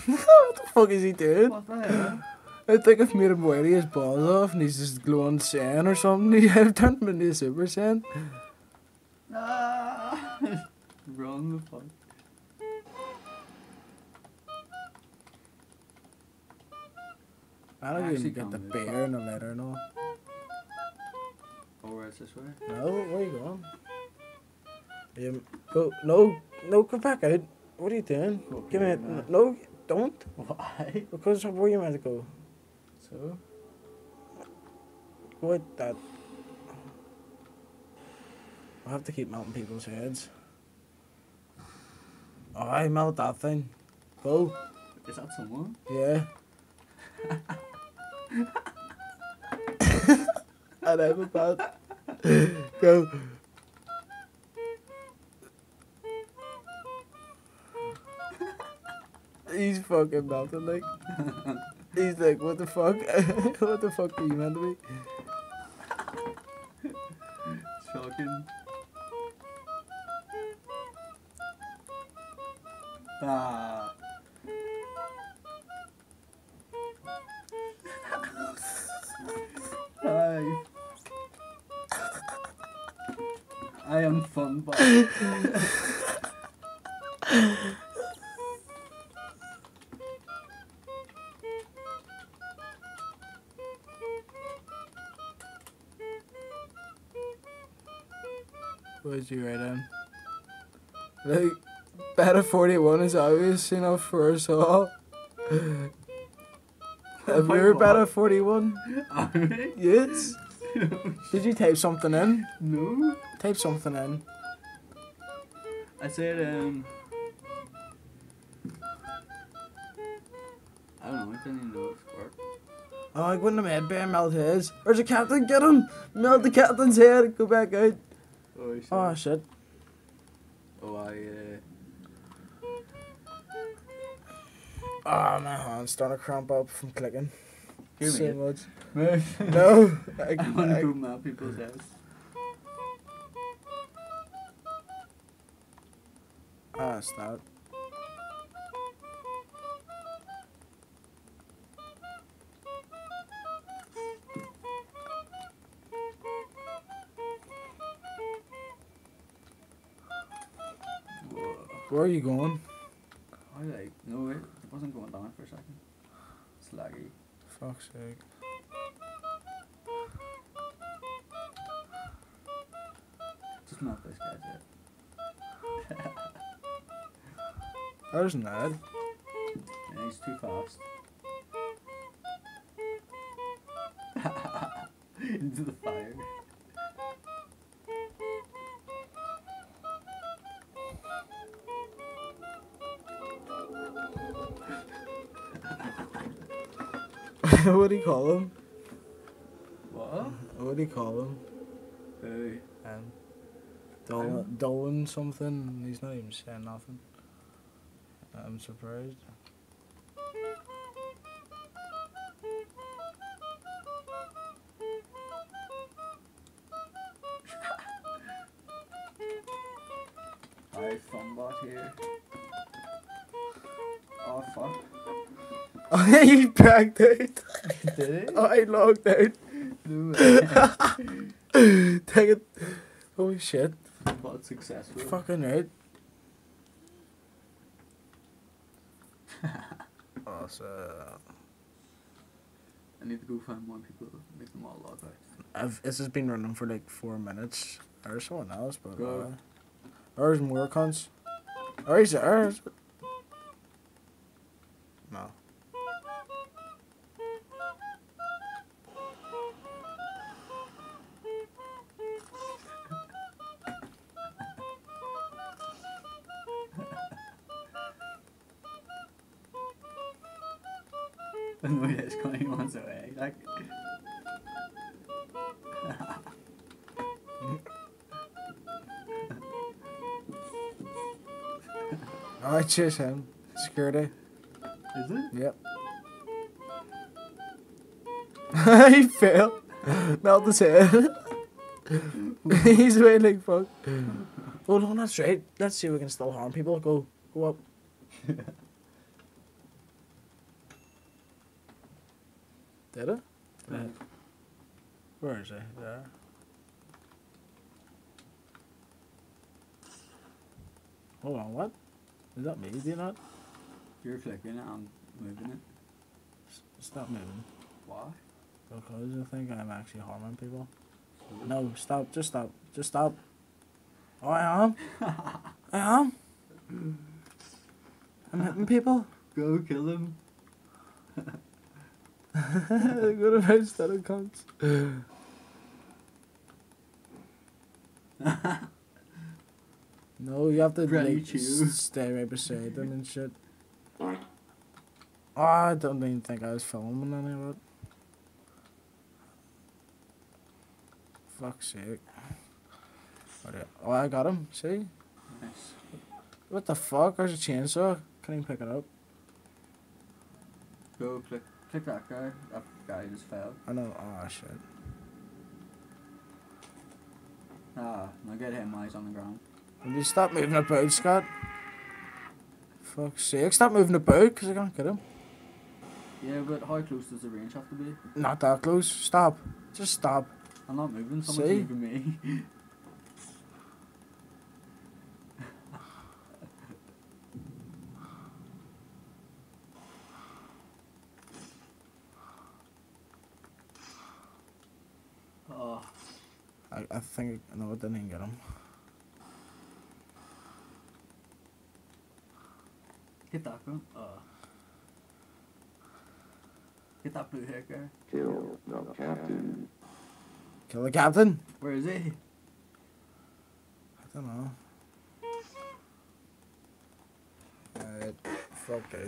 What the fuck is he doing? What the hell? I think I've made him wear his balls off and he's just glowing Saiyan or something. I've turned him into a Super Saiyan. Ah! Run the fuck. I don't Actually even get the can't bear and the letter and all. Oh, it's this way. No, where are you going? Go, no, go back out. What are you doing? Okay, Give me a, man. no, don't. Why? Because where you meant to go? So, go at that. I have to keep melting people's heads. Oh, I melt that thing. Go. Is that someone? Yeah. And I'm about. Go. He's fucking melting like. He's like, what the fuck? What the fuck are you meant to be? Shocking. Ah. I am fun, but What'd you write down? Like, Beta 41 is obvious enough for us all. Have you heard Beta 41? Alright. Yes. Did you type something in? No. Type something in. I said I don't know, I didn't even know it worked. Oh, I wouldn't have made bear melt his. There's a captain, get him! Melt the captain's head, go back out. Oh shit. Oh shit. Oh Oh, my hand's starting to cramp up from clicking. Hear me. So much. Move. No. I wanna go map people's heads. Ah, stop. Whoa. Where are you going? I like no it wasn't going down for a second. It's laggy. Fuck's sake. Just map this guy's head. There's Ned. Yeah, he's too fast. Into the fire. What do you call him? What? What do you call him? Hey. Dolan something. He's not even saying nothing. I'm surprised. Hi, Funbot here. Oh fuck. Oh, yeah, you backed out. Did it? Oh, I logged out. No way. Take it. Holy shit. Funbot successful. Fucking right. Oh, so. I need to go find more people, make them all log out. This has been running for like 4 minutes. There's someone else, but. Go. There's more cunts. Or is there? No. No, yeah, it's going once away. Like. I chase him. Security. Is it? Yep. He fell. Melt his head. He's way like fuck. Hold on, that's right. Let's see if we can still harm people. Go up. Did it? Yeah. Where is he? There. Hold on, what? Is that me doing that? You're clicking it, I'm moving it. Stop moving. Why? Because I think I'm actually harming people. No, stop. Just stop. Just stop. Oh, I am. I am. I'm hitting people. Go kill him. Go to bed instead of cunts. No, you have to Granny like, chew. stay right beside them and shit. Oh, I don't even think I was filming any of it. Fuck's sake. Oh, I got him. See? Nice. What the fuck? There's a chainsaw. Can't even pick it up. Go click that guy. That guy just fell. I know. Oh, shit. Ah, now get him while he's on the ground. Will you stop moving about, Scott? Fuck's sake. Stop moving about, because I can't get him. Yeah, but how close does the range have to be? Not that close. Stop. Just stop. I'm not moving, someone's See? moving me. Oh, I think... No, I didn't even get him. get that gun. Get that blue hair guy. Kill the captain. Kill the captain? Where is he? I don't know. Alright. Fuck this.